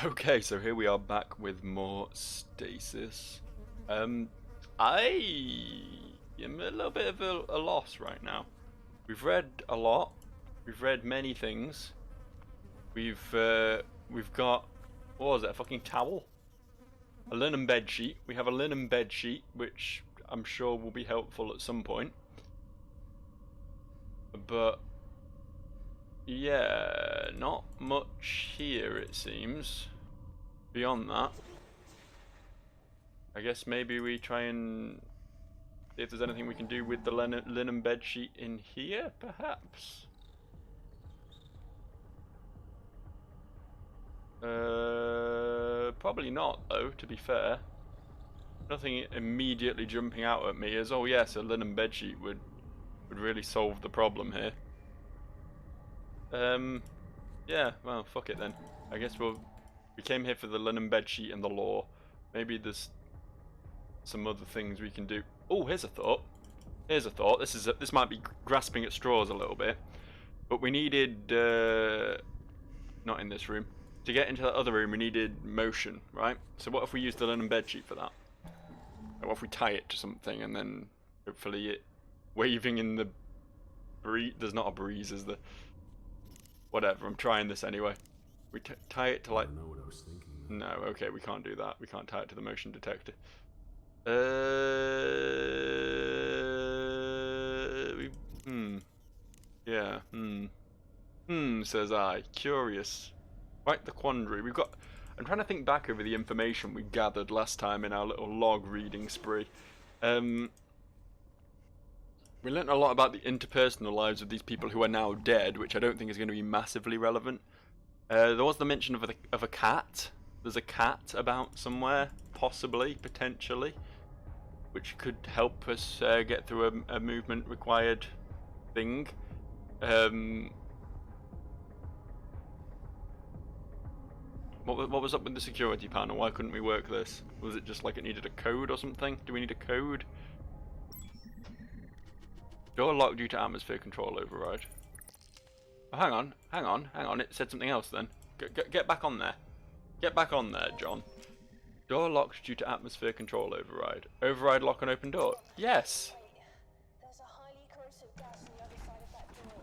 Okay, so here we are back with more Stasis. I am a little bit of a loss right now. We've read a lot. We've read many things. We've got, what was it? A fucking towel, a linen bed sheet. We have a linen bed sheet, which I'm sure will be helpful at some point. But yeah, not much here it seems. Beyond that, I guess maybe we try and see if there's anything we can do with the linen bed sheet in here, perhaps? Probably not, though, to be fair. Nothing immediately jumping out at me as, oh yes, a linen bed sheet would really solve the problem here. Yeah, well, fuck it then. I guess we came here for the linen bed sheet and the law. Maybe there's some other things we can do. Oh, here's a thought. Here's a thought. This might be grasping at straws a little bit, but we needed not in this room. To get into that other room, we needed motion, right? So what if we use the linen bed sheet for that? Or what if we tie it to something and then hopefully it waving in the breeze? There's not a breeze, is there? Whatever. I'm trying this anyway. We tie it to like. I don't know what I was thinking. No, okay, we can't do that. We can't tie it to the motion detector. Yeah, says I. Curious. Quite the quandary. I'm trying to think back over the information we gathered last time in our little log reading spree. We learnt a lot about the interpersonal lives of these people who are now dead, which I don't think is going to be massively relevant. There was the mention of a cat. There's a cat about somewhere, possibly, potentially, which could help us get through a movement required thing. What was up with the security panel? Why couldn't we work this? Was it just like it needed a code or something? Do we need a code? Door locked due to atmosphere control override. Oh, hang on. It said something else then. Get back on there. Get back on there, John. Door locked due to atmosphere control override. Override lock and open door. Yes. There's a highly corrosive gas on the other side of that door.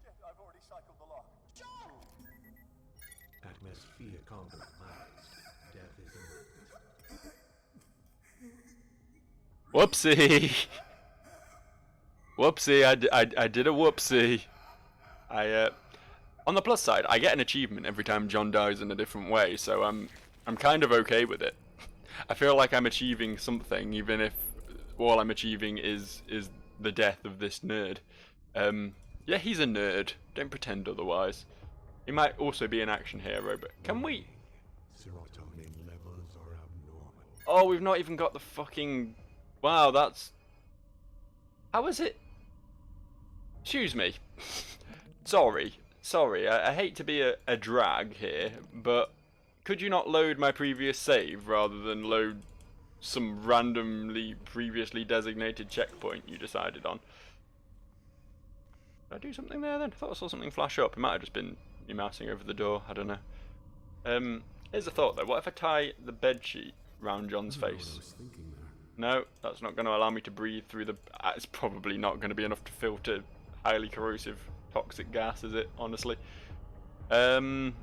Shit, I've already cycled the lock. John! Atmosphere compromised. Death is imminent. Whoopsie. Whoopsie. I did a whoopsie. On the plus side, I get an achievement every time John dies in a different way, so I'm kind of okay with it. I feel like I'm achieving something, even if all I'm achieving is the death of this nerd. Yeah, he's a nerd. Don't pretend otherwise. He might also be an action hero, but can we? Serotonin levels are abnormal. Oh, we've not even got the fucking. Wow, that's. How is it? Excuse me. Sorry. I hate to be a drag here, but could you not load my previous save rather than load some randomly previously designated checkpoint you decided on? Did I do something there then? I thought I saw something flash up. It might have just been me mousing over the door. I don't know. Here's a thought though. What if I tie the bed sheet round John's face? No, that's not going to allow me to breathe through the. It's probably not going to be enough to filter highly corrosive toxic gas, is it? Honestly. Look,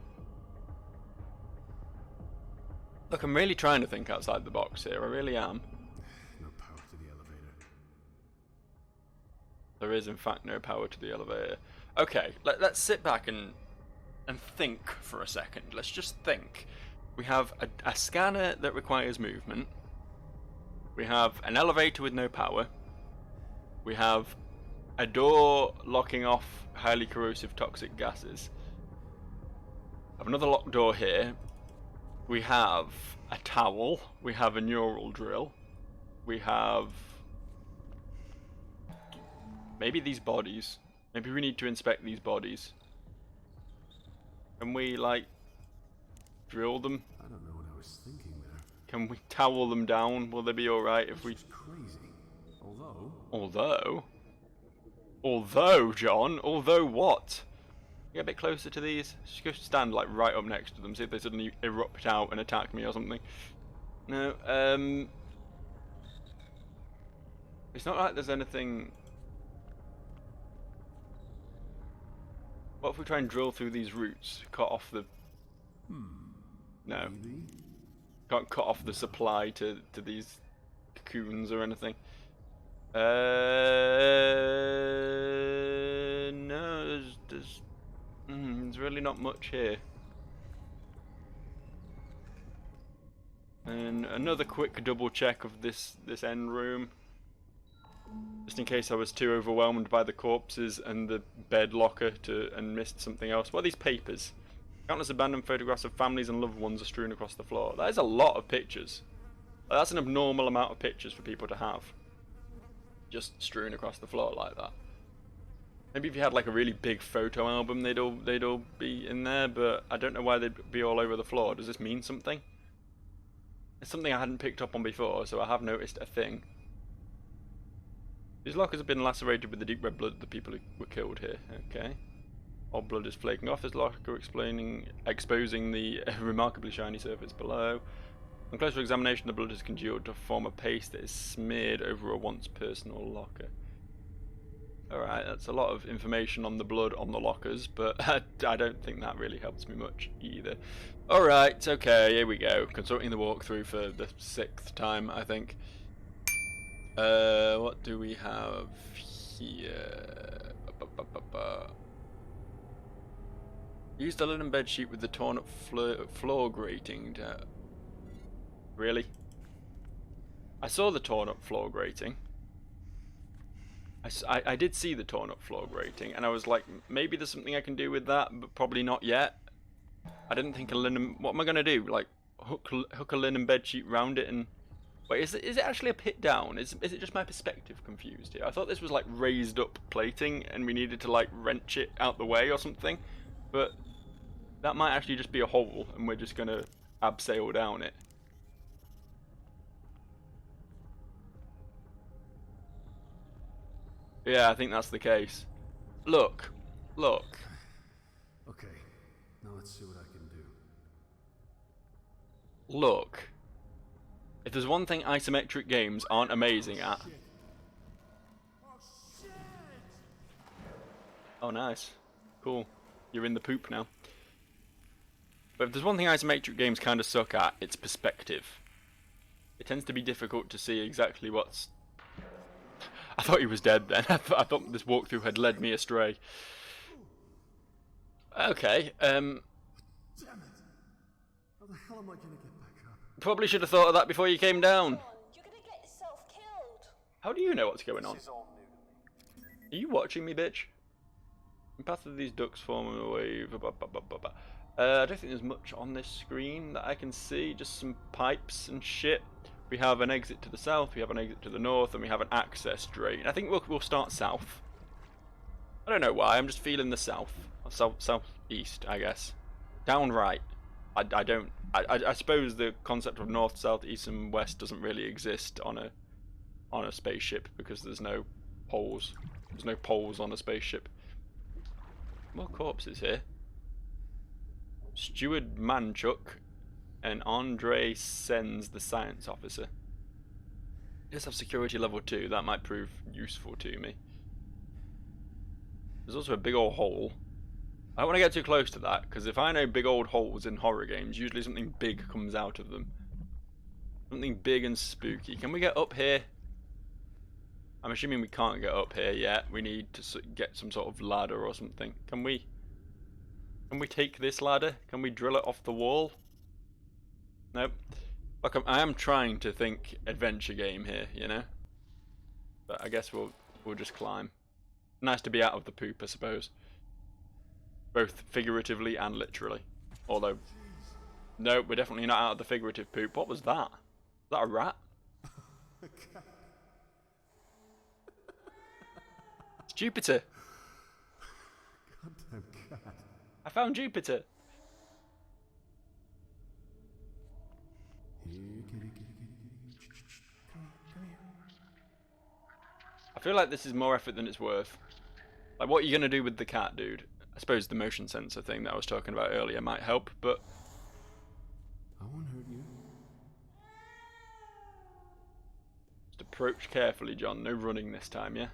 I'm really trying to think outside the box here. I really am. No power to the elevator. There is, in fact, no power to the elevator. Okay, let's sit back and think for a second. Let's just think. We have a scanner that requires movement. We have an elevator with no power. We have a door locking off highly corrosive toxic gases. I have another locked door here. We have a towel. We have a neural drill. We have maybe these bodies. Maybe we need to inspect these bodies. Can we like drill them? I don't know what I was thinking there. Can we towel them down? Will they be alright if we... It's crazy. Although, John, although what? Get a bit closer to these. Just go stand like right up next to them, see if they suddenly erupt out and attack me or something. No, it's not like there's anything. What if we try and drill through these roots? Cut off the. No. Maybe? Can't cut off the supply to these cocoons or anything. No, there's really not much here. And another quick double check of this end room, just in case I was too overwhelmed by the corpses and the bed locker and missed something else. What are these papers? Countless abandoned photographs of families and loved ones are strewn across the floor. That is a lot of pictures. That's an abnormal amount of pictures for people to have, just strewn across the floor like that. Maybe if you had like a really big photo album, they'd all be in there, but I don't know why they'd be all over the floor. Does this mean something? It's something I hadn't picked up on before, so I have noticed a thing. These lockers have been lacerated with the deep red blood of the people who were killed here. Okay. All blood is flaking off this locker, exposing the remarkably shiny surface below. On closer examination, the blood is congealed to form a paste that is smeared over a once personal locker. Alright, that's a lot of information on the blood on the lockers, but I don't think that really helps me much either. Alright, okay, here we go. Consulting the walkthrough for the 6th time, I think. What do we have here? Use the linen bed sheet with the torn up floor grating to... Really? I saw the torn up floor grating. I did see the torn up floor grating, and I was like, maybe there's something I can do with that, but probably not yet. I didn't think a linen... What am I going to do? Like, hook a linen bed sheet round it and... Wait, is it actually a pit down? Is it just my perspective confused here? I thought this was like raised up plating, and we needed to like wrench it out the way or something. But that might actually just be a hole, and we're just going to abseil down it. Yeah, I think that's the case. Look. Okay, now let's see what I can do. Look. If there's one thing isometric games aren't amazing at... Oh, nice. Cool. You're in the poop now. But if there's one thing isometric games kind of suck at, it's perspective. It tends to be difficult to see exactly what's... I thought he was dead then. I thought this walkthrough had led me astray. Okay, Damn it! How the hell am I gonna get back up? probably should have thought of that before you came down. You're gonna get yourself killed. How do you know what's going on? This is all new to me. Are you watching me, bitch? The path of these ducks forming a wave. I don't think there's much on this screen that I can see. Just some pipes and shit. We have an exit to the south, we have an exit to the north, and we have an access drain. I think we'll start south. I don't know why, I'm just feeling the south. Or southeast, I guess. Down right. I suppose the concept of north, south, east, and west doesn't really exist on a spaceship because there's no poles. There's no poles on a spaceship. More corpses here. Steward Manchuk and Andre Sens, the science officer. Let's have security level 2, that might prove useful to me. There's also a big old hole. I don't want to get too close to that, because if I know big old holes in horror games, usually something big comes out of them. Something big and spooky. Can we get up here? I'm assuming we can't get up here yet. We need to get some sort of ladder or something. Can we take this ladder? Can we drill it off the wall? Nope. Look, I am trying to think adventure game here, you know? But I guess we'll just climb. Nice to be out of the poop, I suppose. Both figuratively and literally. Although, no, we're definitely not out of the figurative poop. What was that? Was that a rat? It's Jupiter. Goddamn cat. I found Jupiter. Here, kitty, kitty, kitty, kitty. Come here. I feel like this is more effort than it's worth. Like, what are you gonna do with the cat, dude? I suppose the motion sensor thing that I was talking about earlier might help, but I won't hurt you. just approach carefully, John. No running this time, yeah?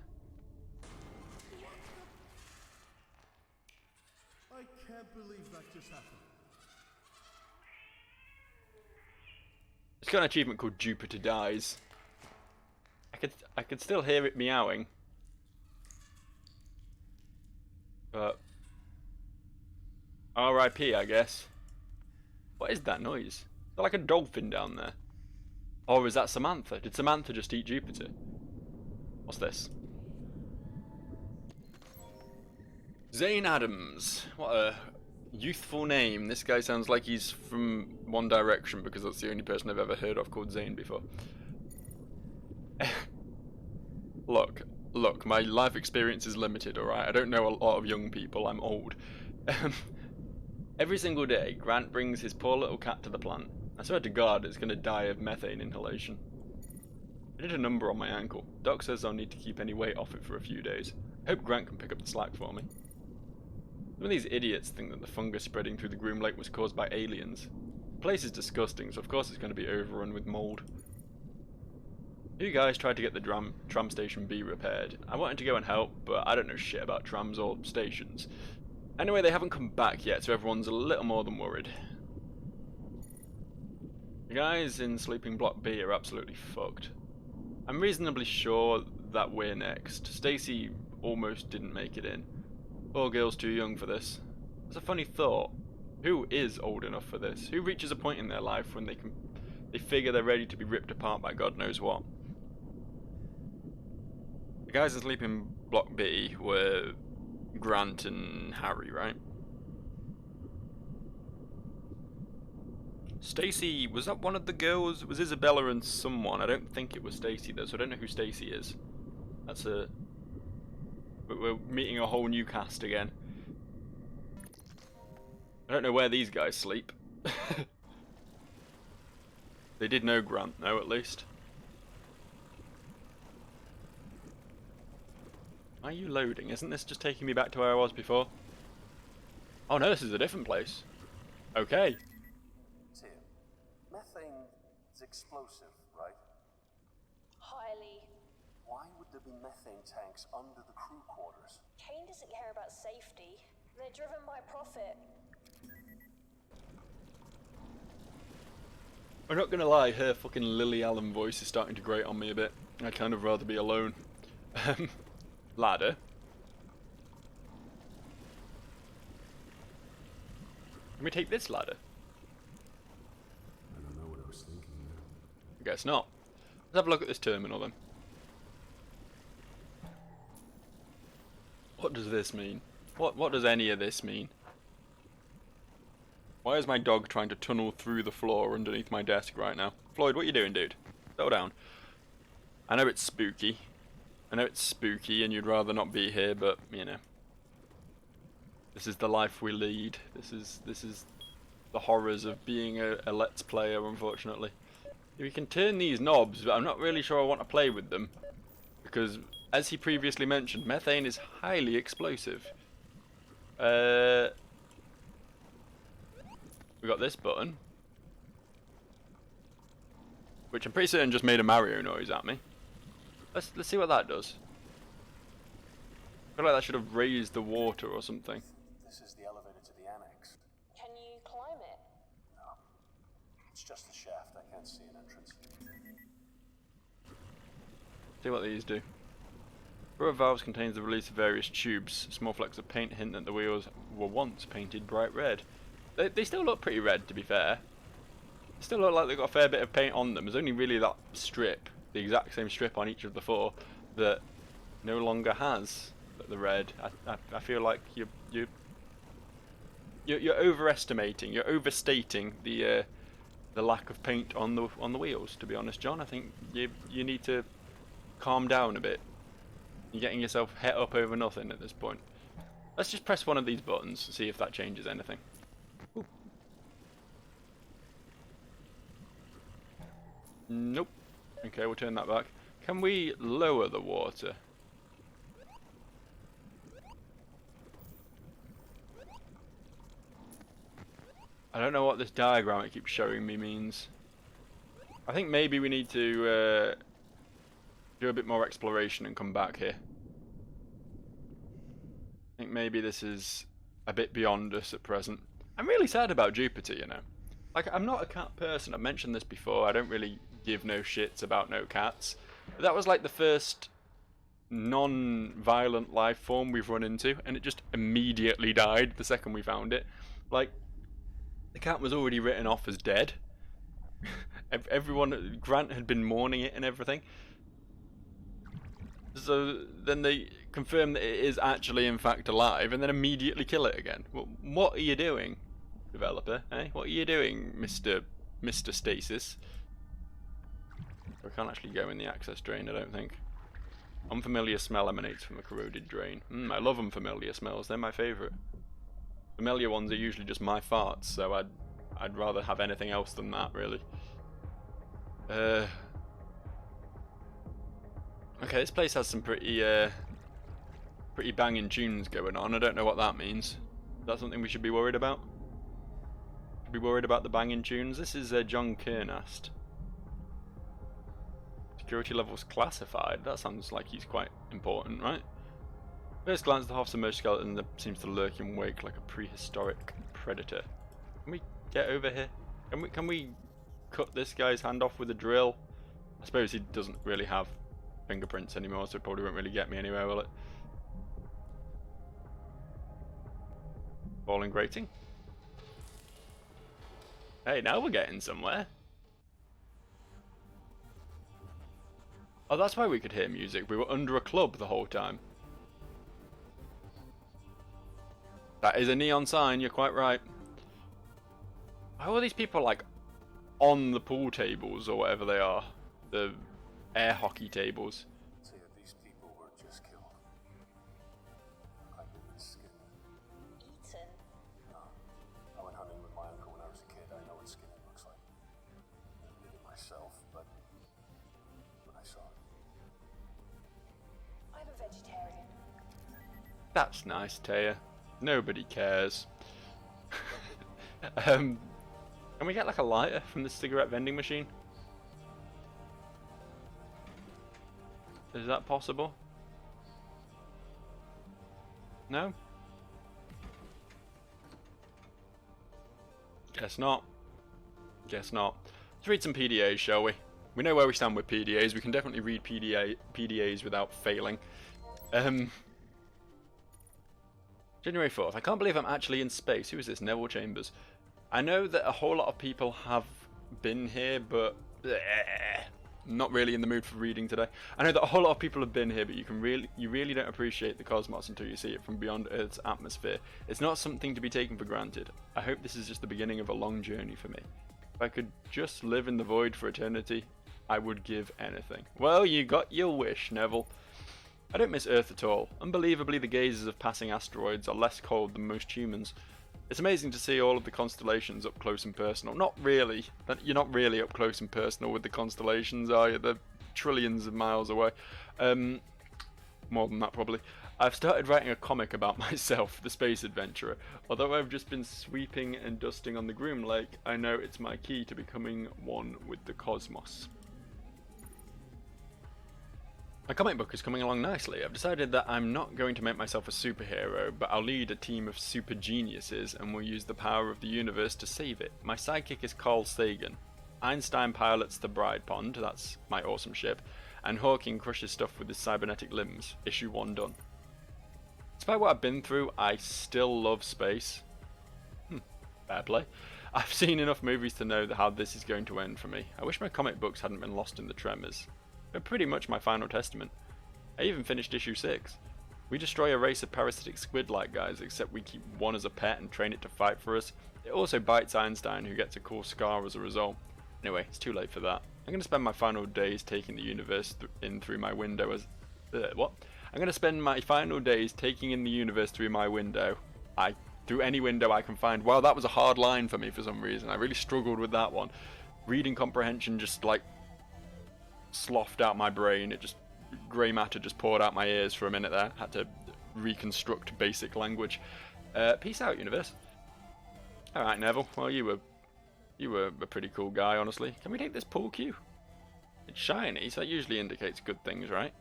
I can't believe that just happened. It's got an achievement called Jupiter Dies. I could still hear it meowing. But R.I.P. I guess. What is that noise? Is there like a dolphin down there? Or is that Samantha? Did Samantha just eat Jupiter? What's this? Zane Adams. What a youthful name. This guy sounds like he's from One Direction because that's the only person I've ever heard of called Zane before. Look, my life experience is limited, alright? I don't know a lot of young people, I'm old. Every single day, Grant brings his poor little cat to the plant. I swear to God, it's going to die of methane inhalation. I did a number on my ankle. Doc says I'll need to keep any weight off it for a few days. I hope Grant can pick up the slack for me. Some of these idiots think that the fungus spreading through the Groom Lake was caused by aliens. The place is disgusting, so of course it's going to be overrun with mould. You guys tried to get the tram station B repaired. I wanted to go and help, but I don't know shit about trams or stations. Anyway, they haven't come back yet, so everyone's a little more than worried. The guys in Sleeping Block B are absolutely fucked. I'm reasonably sure that we're next. Stacy almost didn't make it in. Poor girl's too young for this. It's a funny thought. Who is old enough for this? Who reaches a point in their life when they figure they're ready to be ripped apart by God knows what? The guys in Sleeping Block B were Grant and Harry, right? Stacy, was that one of the girls? It was Isabella and someone. I don't think it was Stacy though, so I don't know who Stacy is. That's a... We're meeting a whole new cast again. I don't know where these guys sleep. They did know Grant though, at least. Why are you loading? Isn't this just taking me back to where I was before? Oh no, this is a different place. Okay. Tim, methane is explosive, right? Highly. Why would there be methane tanks under the crew quarters? Kane doesn't care about safety. They're driven by profit. I'm not gonna lie, her fucking Lily Allen voice is starting to grate on me a bit. I'd kind of rather be alone. Ladder. Can we take this ladder? I don't know what I was thinking there. I guess not. Let's have a look at this terminal then. What does this mean? What does any of this mean? Why is my dog trying to tunnel through the floor underneath my desk right now? Floyd, what are you doing, dude? Settle down. I know it's spooky. I know it's spooky and you'd rather not be here, but, you know. This is the life we lead. This is the horrors of being a Let's Player, unfortunately. We can turn these knobs, but I'm not really sure I want to play with them. Because, as he previously mentioned, methane is highly explosive. We got this button. Which I'm pretty certain just made a Mario noise at me. Let's see what that does. I feel like that should have raised the water or something. This is the elevator to the annex. Can you climb it? No. It's just a shaft. I can't see an entrance. See what these do. Row of valves contains the release of various tubes. Small flecks of paint hint that the wheels were once painted bright red. They still look pretty red, to be fair. They still look like they've got a fair bit of paint on them. There's only really that strip, the exact same strip on each of the four, that no longer has the red. I feel like you're overestimating, you're overstating the lack of paint on the wheels. To be honest, John, I think you need to calm down a bit. You're getting yourself het up over nothing at this point. Let's just press one of these buttons and see if that changes anything. Ooh. Nope. Okay, we'll turn that back. Can we lower the water? I don't know what this diagram it keeps showing me means. I think maybe we need to do a bit more exploration and come back here. I think maybe this is a bit beyond us at present. I'm really sad about Jupiter, you know. Like, I'm not a cat person. I've mentioned this before. I don't really give no shits about no cats. But that was like the first non-violent life form we've run into, and it just immediately died the second we found it. Like, the cat was already written off as dead. Everyone, Grant had been mourning it and everything. So then they confirm that it is actually in fact alive, and then immediately kill it again. Well, what are you doing, developer? Eh? What are you doing, Mr. Stasis? We can't actually go in the access drain, I don't think. Unfamiliar smell emanates from a corroded drain. I love unfamiliar smells. They're my favourite. Familiar ones are usually just my farts, so I'd rather have anything else than that, really. Okay, this place has some pretty banging tunes going on. I don't know what that means. Is that something we should be worried about? Should be worried about the banging tunes? This is John Kernast. Security levels classified. That sounds like he's quite important, right? First glance, the half-submerged skeleton that seems to lurk in wake like a prehistoric predator. Can we get over here? Can we cut this guy's hand off with a drill? I suppose he doesn't really have fingerprints anymore, so it probably won't really get me anywhere, will it? Falling grating. Hey, now we're getting somewhere. Oh, that's why we could hear music. We were under a club the whole time. That is a neon sign, you're quite right. How are these people, like, on the pool tables or whatever they are? The air hockey tables. So yeah, these people were just killed. I've been skinned. Eaten. No. I went hunting with my uncle when I was a kid. I know what skinning looks like. I did it myself, but I saw it. I'm a vegetarian. That's nice, Taya. Nobody cares. Can we get like a lighter from the cigarette vending machine? Is that possible? No? Guess not. Guess not. Let's read some PDAs, shall we? We know where we stand with PDAs. We can definitely read PDAs without failing. January 4th. I can't believe I'm actually in space. Who is this? Neville Chambers. I know that a whole lot of people have been here, but not really in the mood for reading today. I know that a whole lot of people have been here, but you really don't appreciate the cosmos until you see it from beyond Earth's atmosphere. It's not something to be taken for granted. I hope this is just the beginning of a long journey for me. If I could just live in the void for eternity, I would give anything. Well, you got your wish, Neville. I don't miss Earth at all. Unbelievably, the gazes of passing asteroids are less cold than most humans. It's amazing to see all of the constellations up close and personal. Not really. You're not really up close and personal with the constellations, are you? They're trillions of miles away. More than that, probably. I've started writing a comic about myself, the space adventurer. Although I've just been sweeping and dusting on the Groom Lake, I know it's my key to becoming one with the cosmos. My comic book is coming along nicely. I've decided that I'm not going to make myself a superhero, but I'll lead a team of super geniuses and will use the power of the universe to save it. My sidekick is Carl Sagan. Einstein pilots the Bride Pond, that's my awesome ship, and Hawking crushes stuff with his cybernetic limbs. Issue 1 done. Despite what I've been through, I still love space. Fair play. I've seen enough movies to know how this is going to end for me. I wish my comic books hadn't been lost in the tremors. They're pretty much my final testament. I even finished issue 6. We destroy a race of parasitic squid-like guys, except we keep one as a pet and train it to fight for us. It also bites Einstein, who gets a cool scar as a result. Anyway, it's too late for that. I'm going to spend my final days taking the universe in through my window as... what? I'm going to spend my final days taking in the universe through my window. Through any window I can find. Wow, that was a hard line for me for some reason. I really struggled with that one. Reading comprehension just, like, sloughed out my brain. It just... grey matter just poured out my ears for a minute there. Had to reconstruct basic language. Peace out, universe. All right, Neville. Well, you were a pretty cool guy, honestly. Can we take this pool cue? It's shiny, so that usually indicates good things, right?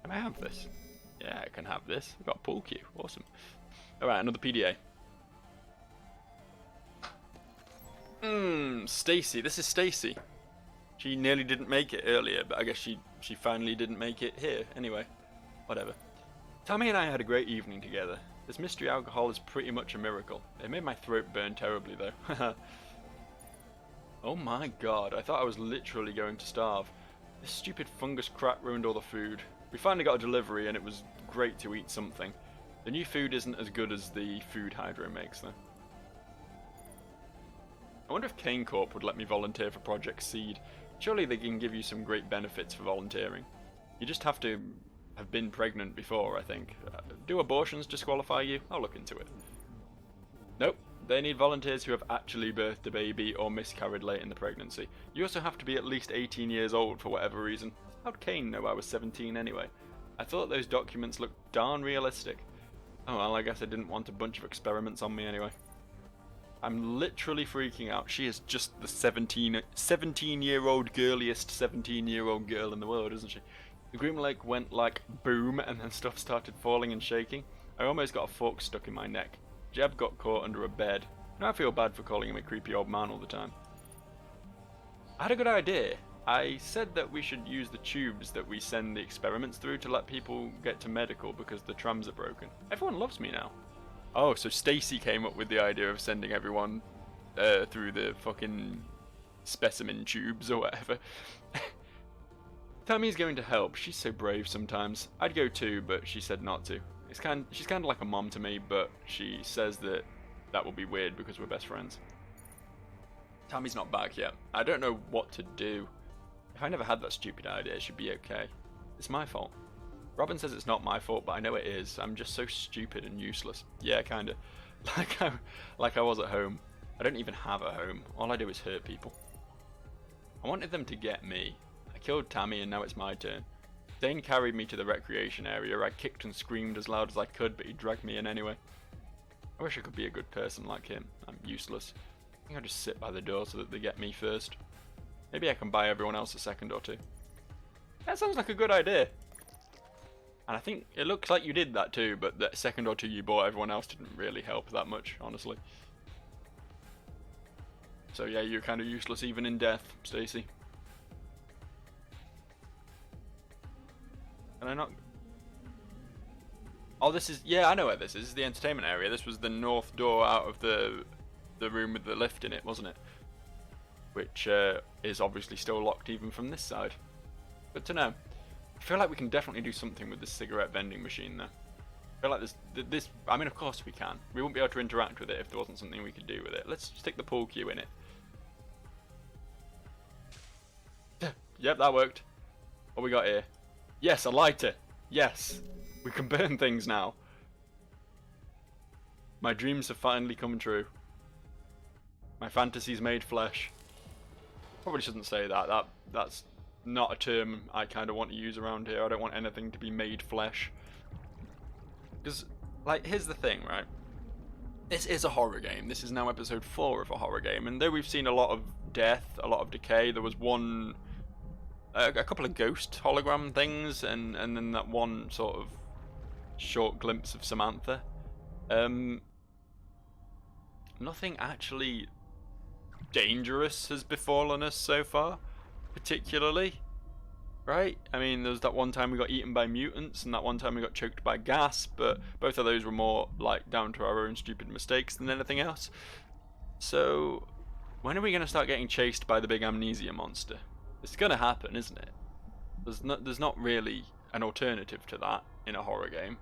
Can I have this? Yeah, I can have this. We've got a pool cue. Awesome. All right, another PDA. Stacy. This is Stacy. She nearly didn't make it earlier, but I guess she finally didn't make it here. Anyway, whatever. Tommy and I had a great evening together. This mystery alcohol is pretty much a miracle. It made my throat burn terribly, though. Oh my god, I thought I was literally going to starve. This stupid fungus crap ruined all the food. We finally got a delivery and it was great to eat something. The new food isn't as good as the food Hydro makes, though. I wonder if Kane Corp would let me volunteer for Project Seed. Surely they can give you some great benefits for volunteering. You just have to have been pregnant before, I think. Do abortions disqualify you? I'll look into it. Nope. They need volunteers who have actually birthed a baby or miscarried late in the pregnancy. You also have to be at least 18 years old for whatever reason. How'd Kane know I was 17 anyway? I thought those documents looked darn realistic. Oh well, I guess I didn't want a bunch of experiments on me anyway. I'm literally freaking out. She is just the 17-year-old girliest 17-year-old girl in the world, isn't she? The Groom Lake went like boom and then stuff started falling and shaking. I almost got a fork stuck in my neck. Jeb got caught under a bed. Now I feel bad for calling him a creepy old man all the time. I had a good idea. I said that we should use the tubes that we send the experiments through to let people get to medical because the trams are broken. Everyone loves me now. Oh, so Stacy came up with the idea of sending everyone through the fucking specimen tubes or whatever. Tammy's going to help. She's so brave sometimes. I'd go too, but she said not to. She's kind of like a mom to me, but she says that will be weird because we're best friends. Tammy's not back yet. I don't know what to do. If I never had that stupid idea, it should be okay. It's my fault. Robin says it's not my fault, but I know it is. I'm just so stupid and useless. Yeah, kinda. Like I was at home. I don't even have a home. All I do is hurt people. I wanted them to get me. I killed Tammy and now it's my turn. Dane carried me to the recreation area. I kicked and screamed as loud as I could, but he dragged me in anyway. I wish I could be a good person like him. I'm useless. I think I'll just sit by the door so that they get me first. Maybe I can buy everyone else a second or two. That sounds like a good idea. And I think it looks like you did that too, but that second or two you bought everyone else didn't really help that much, honestly. So yeah, you're kind of useless even in death, Stacy. Can I not? Oh, this is... Yeah, I know where this is. This is the entertainment area. This was the north door out of the room with the lift in it, wasn't it? Which is obviously still locked even from this side. Good to know. I feel like we can definitely do something with this cigarette vending machine, though. I feel like this... I mean, of course we can. We wouldn't be able to interact with it if there wasn't something we could do with it. Let's stick the pool cue in it. Yep, that worked. What we got here? Yes, a lighter. Yes. We can burn things now. My dreams have finally come true. My fantasies made flesh. Probably shouldn't say that. That's not a term I kind of want to use around here. I don't want anything to be made flesh. Because, like, here's the thing, right? This is a horror game. This is now episode 4 of a horror game. And though we've seen a lot of death, a lot of decay, there was one... a couple of ghost hologram things, and then that one sort of short glimpse of Samantha. Nothing actually dangerous has befallen us so far, particularly, right? I mean, there was that one time we got eaten by mutants, and that one time we got choked by gas, but both of those were more like down to our own stupid mistakes than anything else. So, when are we going to start getting chased by the big amnesia monster? It's gonna happen, isn't it? There's not really an alternative to that in a horror game.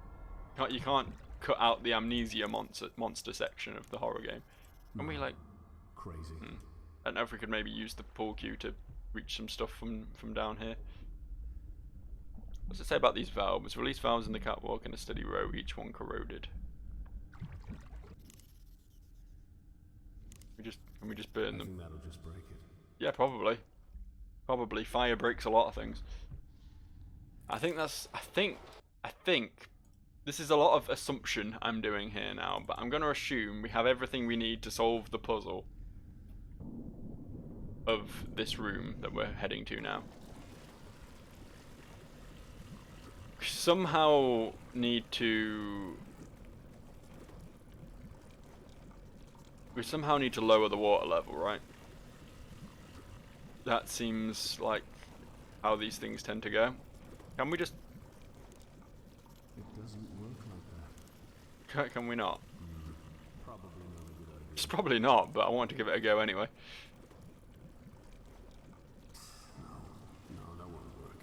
You can't cut out the amnesia monster section of the horror game. Can we like... Crazy. I don't know if we could maybe use the pool cue to reach some stuff from down here. What's it say about these valves? Release valves in the catwalk in a steady row, each one corroded. Can we just burn them? I think that'll just break it. Yeah, probably. Probably fire breaks a lot of things. I think This is a lot of assumption I'm doing here now, but I'm going to assume we have everything we need to solve the puzzle of this room that we're heading to now. We somehow need to lower the water level, right? That seems like how these things tend to go. Can we just... It doesn't work like that. Can we not? Probably not a good idea. It's probably not, but I want to give it a go anyway. No, that won't work.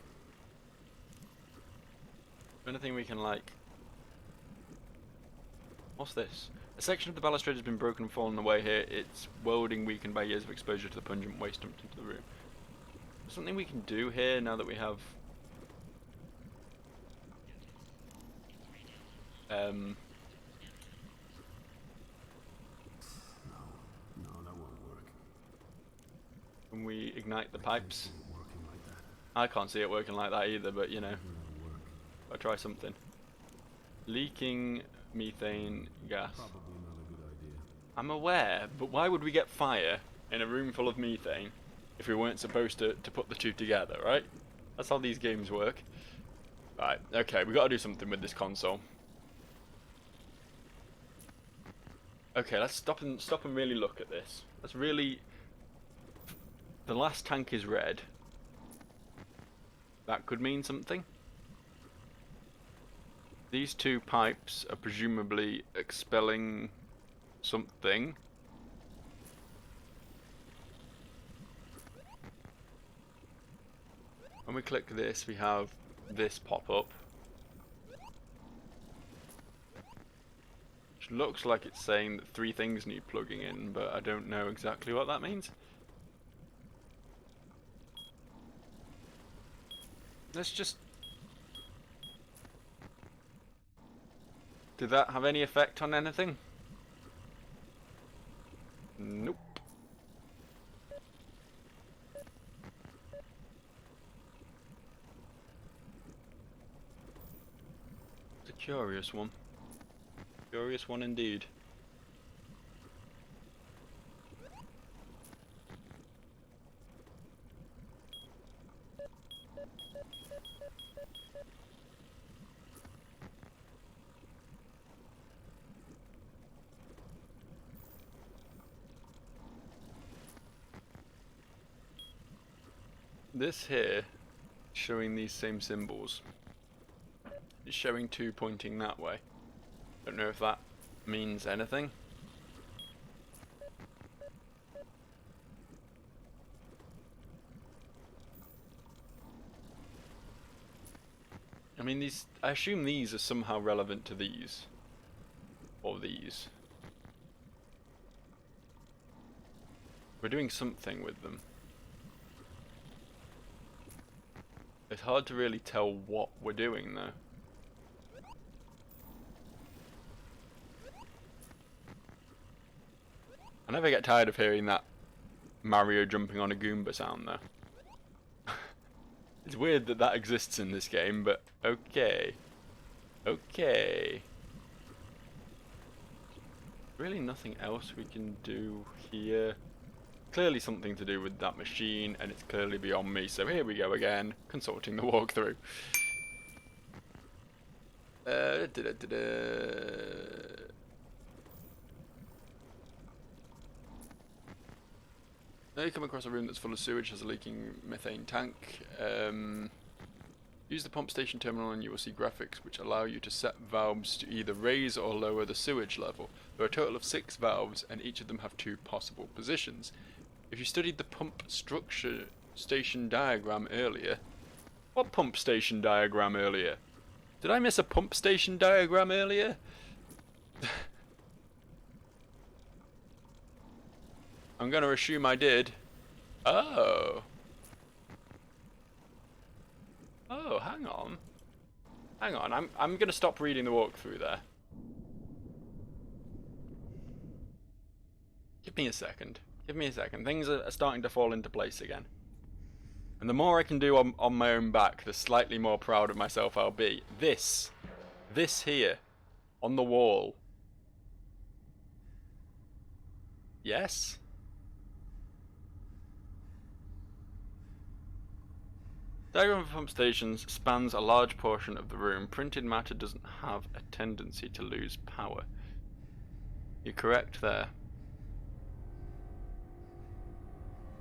Anything we can, like... What's this? A section of the balustrade has been broken and fallen away here. Its welding weakened by years of exposure to the pungent waste dumped into the room. Something we can do here now that we have... No, that won't work. Can we ignite the pipes? It working like that. I can't see it working like that either, but you know, It won't work. I'll try something. Leaking methane gas. Probably not a good idea. I'm aware, but why would we get fire in a room full of methane if we weren't supposed to put the two together, right? That's how these games work. Right, okay, we gotta do something with this console. Okay, let's stop and really look at this. Let's really... The last tank is red. That could mean something. These two pipes are presumably expelling something. When we click this, we have this pop up. Which looks like it's saying that 3 things need plugging in, but I don't know exactly what that means. Let's just... Did that have any effect on anything? Nope. It's a curious one. Curious one indeed. This here, showing these same symbols, is showing 2 pointing that way. Don't know if that means anything. I mean, these, I assume these are somehow relevant to these. Or these. We're doing something with them. It's hard to really tell what we're doing though. I never get tired of hearing that Mario jumping on a Goomba sound though. It's weird that that exists in this game, but okay. Okay. Really nothing else we can do here. Clearly something to do with that machine, and it's clearly beyond me, so here we go again, consulting the walkthrough. Now you come across a room that's full of sewage, has a leaking methane tank. Use the pump station terminal and you will see graphics which allow you to set valves to either raise or lower the sewage level. There are a total of 6 valves and each of them have 2 possible positions. If you studied the pump structure station diagram earlier... What pump station diagram earlier? Did I miss a pump station diagram earlier? I'm gonna assume I did. Oh. Oh, hang on. Hang on, I'm gonna stop reading the walkthrough there. Give me a second. Give me a second. Things are starting to fall into place again. And the more I can do on my own back, the slightly more proud of myself I'll be. This This here, on the wall. Yes? Diagram of pump stations spans a large portion of the room. Printed matter doesn't have a tendency to lose power. You're correct there.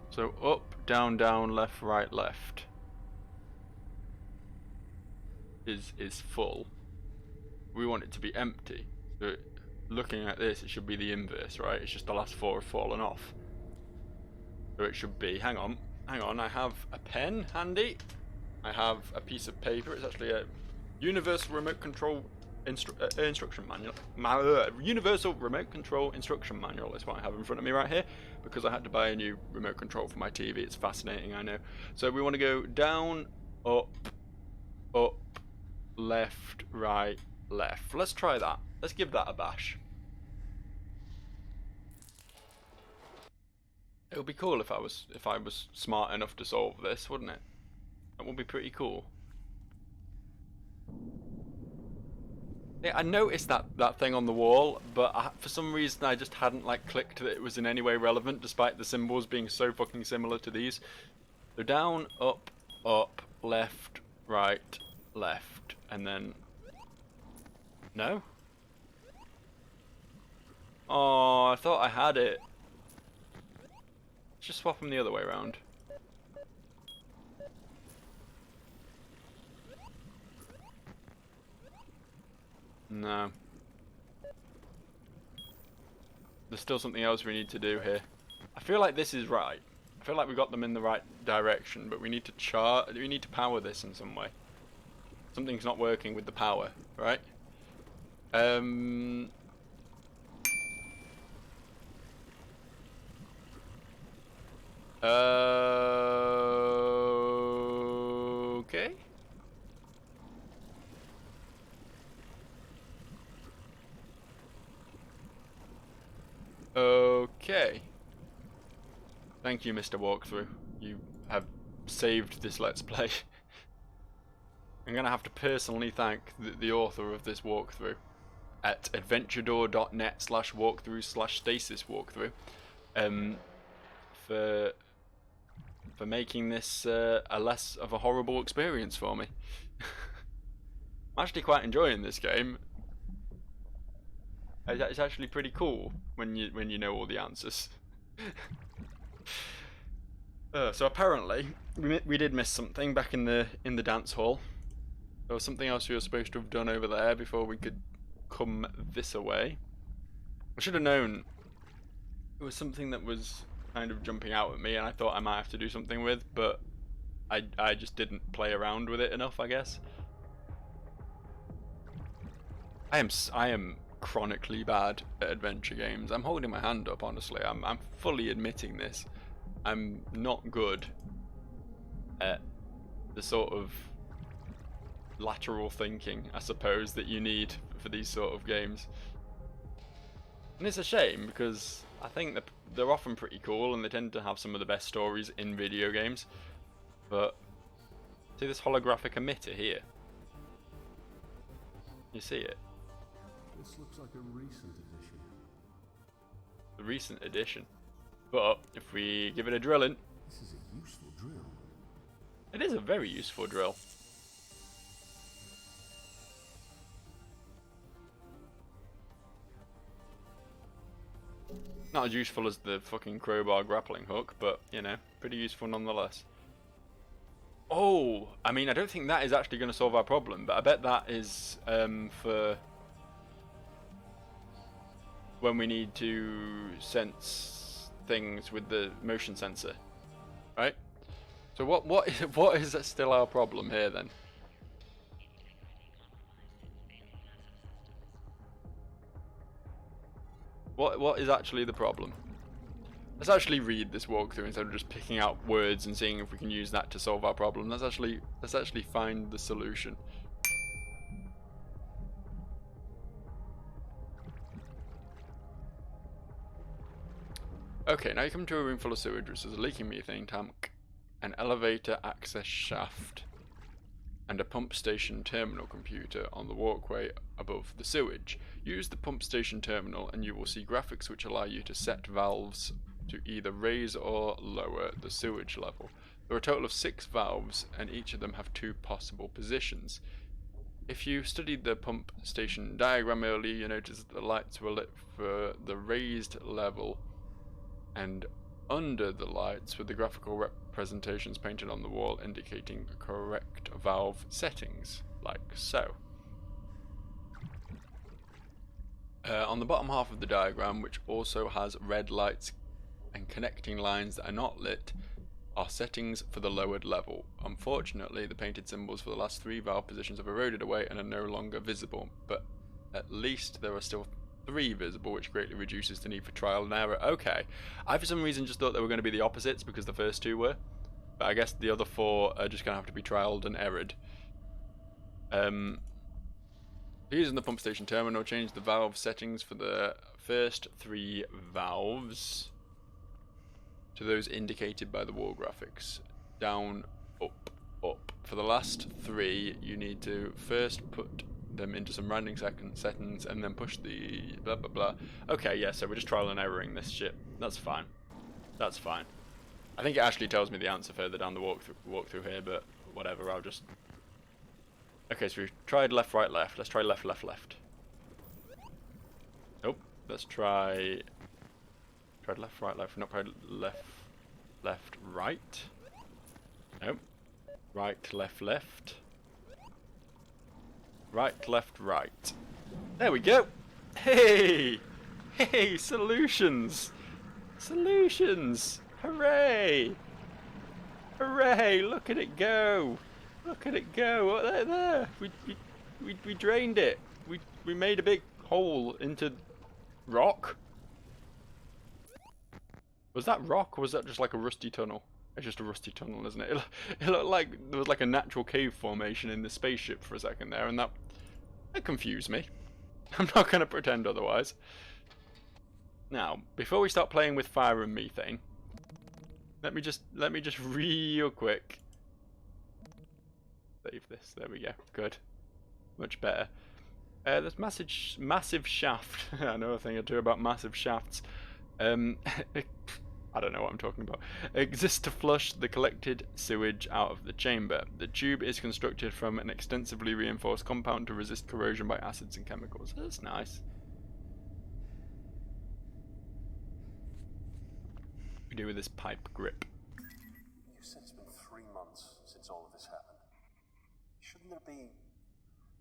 So up, down, down, left, right, left is full. We want it to be empty. So looking at this, it should be the inverse, right? It's just the last four have fallen off. So it should be, hang on, I have a pen handy. I have a piece of paper. It's actually a universal remote control instruction manual. Universal remote control instruction manual is what I have in front of me right here, because I had to buy a new remote control for my TV. It's fascinating, I know. So we want to go down, up, left, right, left. Let's try that. Let's give that a bash. It would be cool if I was smart enough to solve this, wouldn't it? That would be pretty cool. Yeah, I noticed that thing on the wall, but for some reason I just hadn't like clicked that it was in any way relevant, despite the symbols being so fucking similar to these. So down, up, left, right, left, and then no. Oh, I thought I had it. Let's just swap them the other way around. No. There's still something else we need to do here. I feel like this is right. I feel like we got them in the right direction, but we need to power this in some way. Something's not working with the power, right? Okay. Okay. Thank you, Mr. Walkthrough. You have saved this Let's Play. I'm going to have to personally thank the author of this walkthrough at adventuredoor.net/walkthrough/stasis walkthrough for making this a less of a horrible experience for me. I'm actually quite enjoying this game. It's actually pretty cool when you know all the answers. So apparently we did miss something back in the dance hall. There was something else we were supposed to have done over there before we could come this way. I should have known. It was something that was kind of jumping out at me, and I thought I might have to do something with, but I just didn't play around with it enough, I guess. I am chronically bad at adventure games. I'm holding my hand up, honestly. I'm fully admitting this. I'm not good at the sort of lateral thinking, I suppose, that you need for these sort of games. And it's a shame, because I think they're often pretty cool and they tend to have some of the best stories in video games. But see this holographic emitter here? You see it? This looks like a recent edition. The recent edition. But if we give it a drill in, This is a useful drill. it is a very useful drill. Not as useful as the fucking crowbar grappling hook, but, you know, pretty useful nonetheless. Oh, I mean, I don't think that is actually going to solve our problem, but I bet that is for when we need to sense things with the motion sensor, right? So what is still our problem here then? What is actually the problem? Let's actually read this walkthrough instead of just picking out words and seeing if we can use that to solve our problem. Let's actually find the solution. Okay, now you come to a room full of sewage, which is a leaking methane tank, an elevator access shaft. and a pump station terminal computer on the walkway above the sewage. Use the pump station terminal and you will see graphics which allow you to set valves to either raise or lower the sewage level. There are a total of 6 valves and each of them have 2 possible positions. If you studied the pump station diagram earlier, you notice that the lights were lit for the raised level, and under the lights were the graphical representations painted on the wall indicating correct valve settings, like so. On the bottom half of the diagram, which also has red lights and connecting lines that are not lit, are settings for the lowered level. Unfortunately, the painted symbols for the last 3 valve positions have eroded away and are no longer visible, but at least there are still 3 visible, which greatly reduces the need for trial and error. Okay, I for some reason just thought they were going to be the opposites because the first 2 were, but I guess the other 4 are just going to have to be trialed and errored. Using the pump station terminal, change the valve settings for the first 3 valves to those indicated by the wall graphics. Down, up, up. For the last 3, you need to first put them into some random settings and then push the blah blah blah. Okay, yeah, so we're just trial and erroring this shit. That's fine. That's fine. I think it actually tells me the answer further down the walkthrough here, but whatever, I'll just... Okay, so we've tried left, right, left. Let's try left, left, left. Nope. Let's try... Tried left, right, left. Not tried left, left, right. Nope. Right, left, left. Right, left, right. There we go. Hey! Hey, solutions! Solutions! Hooray! Hooray! Look at it go! Look at it go! Oh, there! We drained it. We made a big hole into rock. Was that rock or was that just like a rusty tunnel? It's just a rusty tunnel, isn't it? It looked like there was like a natural cave formation in the spaceship for a second there, and that confused me. I'm not going to pretend otherwise. Now, before we start playing with fire and methane, let me just real quick save this. There we go. Good. Much better. There's massive shaft. I know a thing or two about massive shafts. I don't know what I'm talking about. Exists to flush the collected sewage out of the chamber. The tube is constructed from an extensively reinforced compound to resist corrosion by acids and chemicals. That's nice. What do we do with this pipe grip? You said it's been 3 months since all of this happened. Shouldn't there be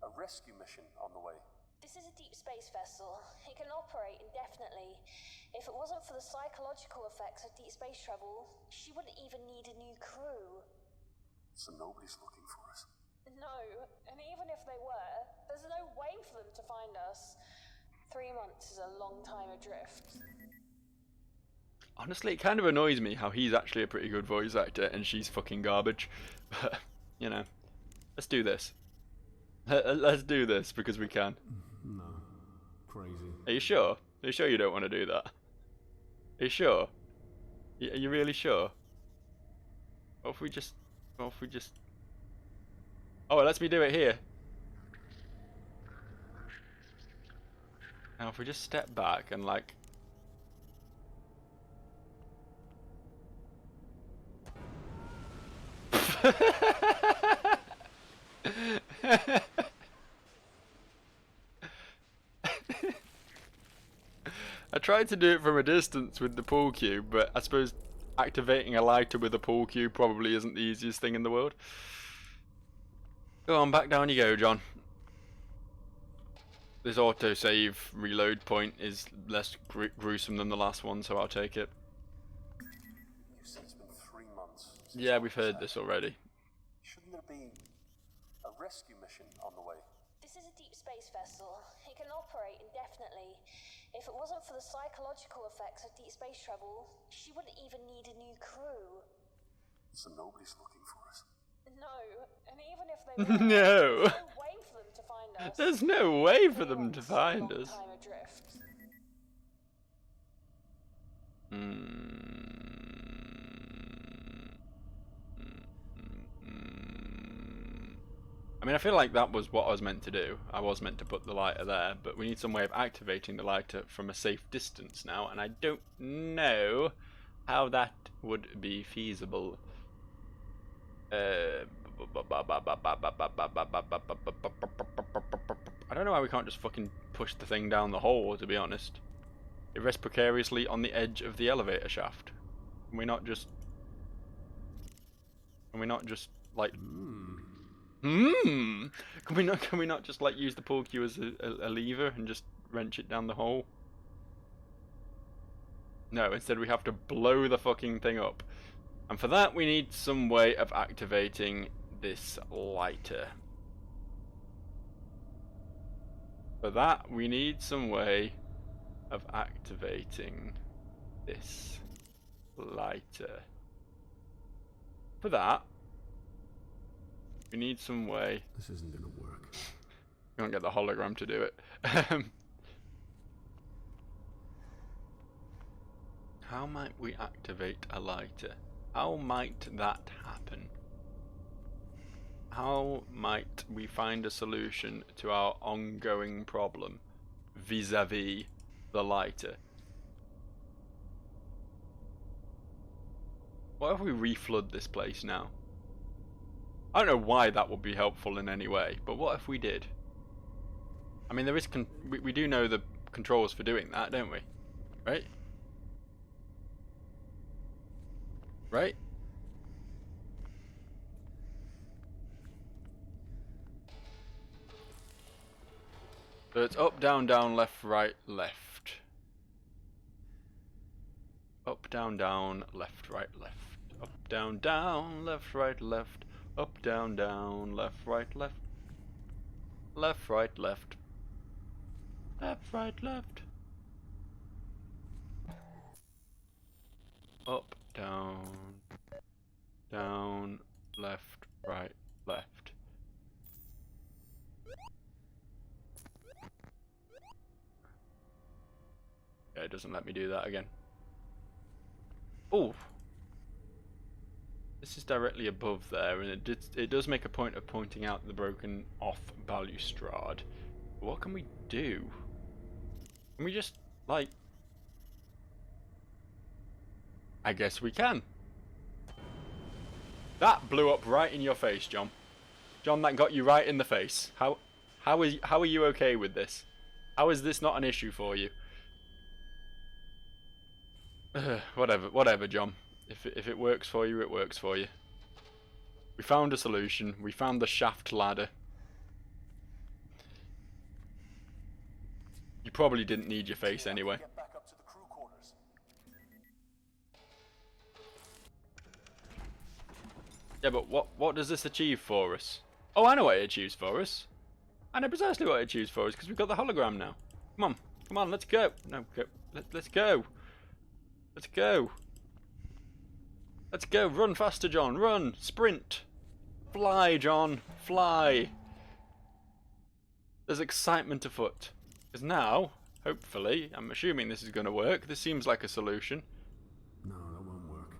a rescue mission on the way? This is a deep space vessel. It can operate indefinitely. If it wasn't for the psychological effects of deep space travel, she wouldn't even need a new crew. So nobody's looking for us? No, and even if they were, there's no way for them to find us. 3 months is a long time adrift. Honestly, it kind of annoys me how he's actually a pretty good voice actor and she's fucking garbage. But, you know, let's do this. Let's do this because we can. No. Crazy. Are you sure? Are you sure you don't want to do that? Are you sure? Are you really sure? What if we just... Oh, it lets me do it here. Now if we just step back and like... I tried to do it from a distance with the pool cube, but I suppose activating a lighter with a pool cube probably isn't the easiest thing in the world. Go on, back down you go, John. This autosave reload point is less gruesome than the last one, so I'll take it. You said it's been 3 months. Yeah, we've heard this already. Shouldn't there be a rescue mission on the way? This is a deep space vessel. It can operate indefinitely. If it wasn't for the psychological effects of deep space travel, she wouldn't even need a new crew. So nobody's looking for us? No, and even if they were, No. there's no way for them to find us. There's no way for 3 them to months is a find long us. time adrift. I mean, I feel like that was what I was meant to do. I was meant to put the lighter there, but we need some way of activating the lighter from a safe distance now, and I don't know how that would be feasible. I don't know why we can't just fucking push the thing down the hole, to be honest. It rests precariously on the edge of the elevator shaft. Can we not just... like... Can we not just like use the pull cue as a lever and just wrench it down the hole? No, instead we have to blow the fucking thing up. And for that we need some way of activating this lighter. For that we need some way of activating this lighter. For that we need some way. This isn't gonna work. We can't get the hologram to do it. How might we activate a lighter? How might that happen? How might we find a solution to our ongoing problem vis-a-vis the lighter? What if we reflood this place now? I don't know why that would be helpful in any way, but what if we did? I mean, there is we do know the controls for doing that, don't we? Right? Right? So it's up, down, down, left, right, left. Up, down, down, left, right, left. Up, down, down, left, right, left. Up, down, down, left, right, left. Left, right, left. Left, right, left. Up, down, down, left, right, left. Yeah, it doesn't let me do that again. Oh! This is directly above there, and it does make a point of pointing out the broken off balustrade. What can we do? Can we just, like... I guess we can. That blew up right in your face, John. John, that got you right in the face. How are you okay with this? How is this not an issue for you? Whatever, John. If it works for you, it works for you. We found a solution. We found the shaft ladder. You probably didn't need your face anyway. Get back up to the crew quarters. Yeah, but what does this achieve for us? Oh, I know what it achieves for us. I know precisely what it achieves for us, because we've got the hologram now. Come on, let's go. No, go. Let's go. Let's go. Let's go. Run faster, John. Run. Sprint. Fly, John. Fly. There's excitement afoot. Because now, hopefully, I'm assuming this is going to work. This seems like a solution. No, that won't work.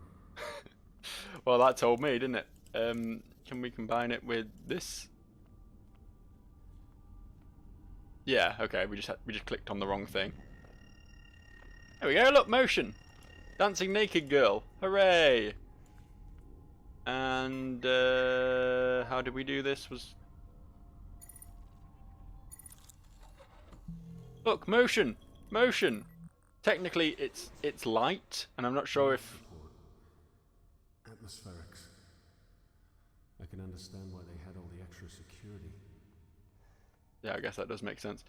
Well, that told me, didn't it? Can we combine it with this? Yeah, okay. We just clicked on the wrong thing. There we go. Look, motion. Dancing naked girl. Hooray! And how did we do this? Look, motion. Technically, it's light, and I'm not sure if. Atmospherics. I can understand why they had all the extra security. Yeah, I guess that does make sense.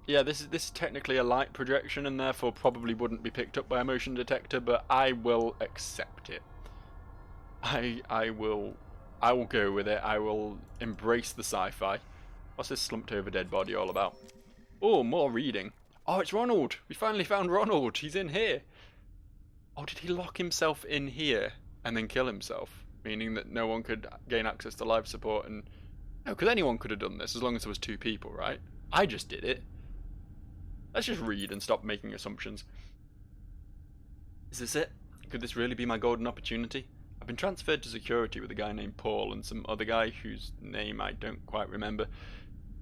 Yeah, this is technically a light projection, and therefore probably wouldn't be picked up by a motion detector, but I will accept it. I will go with it. I will embrace the sci-fi. What's this slumped over dead body all about? Oh, more reading. Oh, it's Ronald. We finally found Ronald. He's in here. Oh, did he lock himself in here and then kill himself? Meaning that no one could gain access to life support and... No, because anyone could have done this as long as there was 2 people, right? I just did it. Let's just read and stop making assumptions. Is this it? Could this really be my golden opportunity? I've been transferred to security with a guy named Paul and some other guy whose name I don't quite remember.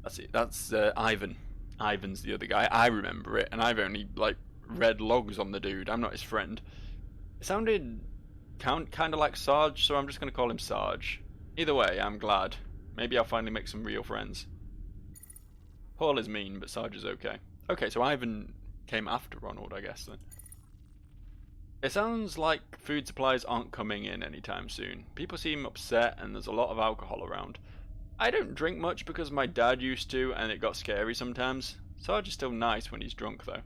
That's it. That's Ivan. Ivan's the other guy. I remember it, and I've only like read logs on the dude. I'm not his friend. It sounded kind of like Sarge, so I'm just gonna call him Sarge. Either way, I'm glad. Maybe I'll finally make some real friends. Paul is mean, but Sarge is okay. Okay, so Ivan came after Ronald, I guess then. It sounds like food supplies aren't coming in anytime soon. People seem upset and there's a lot of alcohol around. I don't drink much because my dad used to and it got scary sometimes. Sarge is still nice when he's drunk though.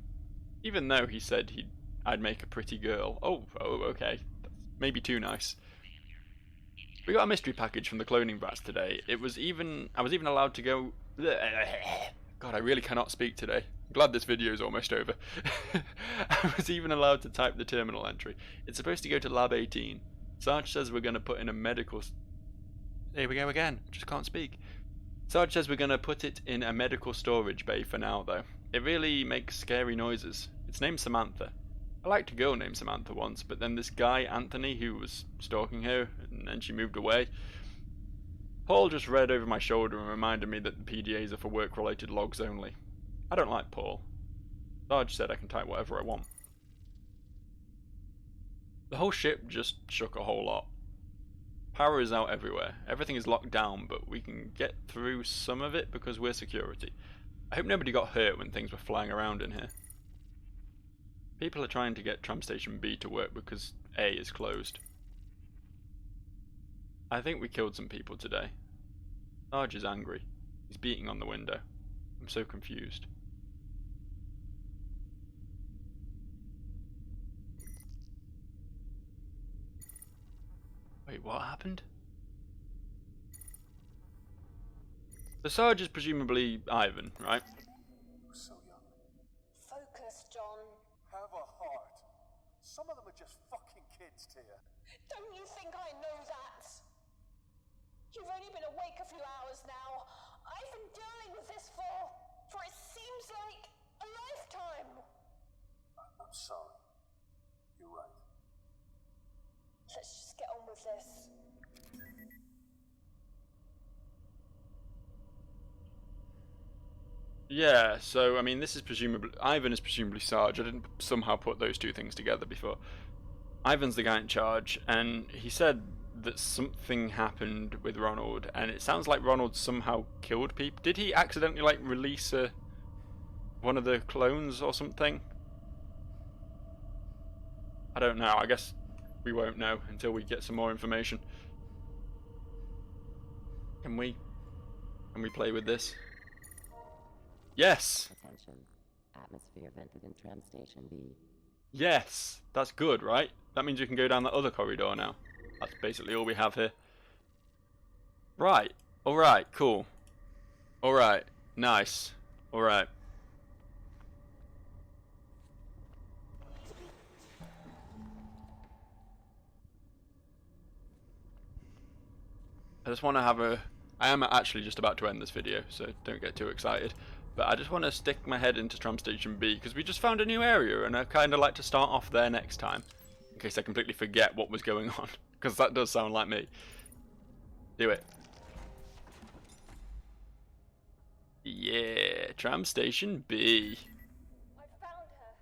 Even though he said I'd make a pretty girl. Oh, okay. That's maybe too nice. We got a mystery package from the cloning brats today. I was even allowed to go... God, I really cannot speak today. I'm glad this video is almost over. I was even allowed to type the terminal entry. It's supposed to go to Lab 18. Sarge says we're going to put in a medical... Here we go again. Just can't speak. Sarge says we're going to put it in a medical storage bay for now, though. It really makes scary noises. It's named Samantha. I liked a girl named Samantha once, but then this guy, Anthony, who was stalking her, and then she moved away. Paul just read over my shoulder and reminded me that the PDAs are for work-related logs only. I don't like Paul. Sarge said I can type whatever I want. The whole ship just shook a whole lot. Power is out everywhere. Everything is locked down, but we can get through some of it because we're security. I hope nobody got hurt when things were flying around in here. People are trying to get Tram Station B to work because A is closed. I think we killed some people today. Sarge is angry. He's beating on the window. I'm so confused. Wait, what happened? The Sarge is presumably Ivan, right? So young. Focus, John. Have a heart. Some of them are just fucking kids, Tia. Don't you think I know that? You've only been awake a few hours now. I've been dealing with this for it seems like a lifetime. I'm sorry. You're right. Let's just get on with this. Yeah, so I mean this is presumably... Ivan is presumably Sarge. I didn't somehow put those two things together before. Ivan's the guy in charge, and he said that something happened with Ronald, and it sounds like Ronald somehow killed people. Did he accidentally like release one of the clones or something? I don't know. I guess we won't know until we get some more information. Can we play with this? Yes! Attention. Atmosphere vented in Tram Station B. Yes! That's good, right? That means we can go down the other corridor now. That's basically all we have here. Right. Alright, cool. Alright. Nice. Alright. I just want to have a... I am actually just about to end this video, so don't get too excited. But I just want to stick my head into Tram Station B, because we just found a new area, and I kind of like to start off there next time. In case I completely forget what was going on, because that does sound like me. Do it. Yeah, Tram Station B. I found her.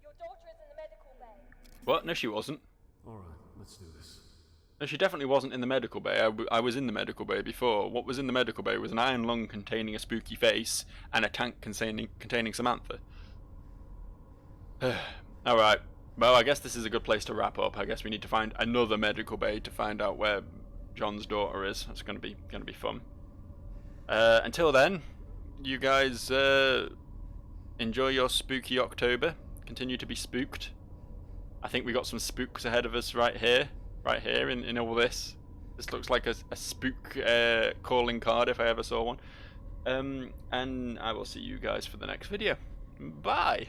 Your daughter is in the medical bay. What? No, she wasn't. Alright, let's do this. No, she definitely wasn't in the medical bay. I was in the medical bay before. What was in the medical bay was an iron lung containing a spooky face and a tank containing Samantha. Alright. Well, I guess this is a good place to wrap up. I guess we need to find another medical bay to find out where John's daughter is. That's gonna be fun. Until then, you guys enjoy your spooky October. Continue to be spooked. I think we got some spooks ahead of us right here in all this. This looks like a spook calling card if I ever saw one. And I will see you guys for the next video. Bye!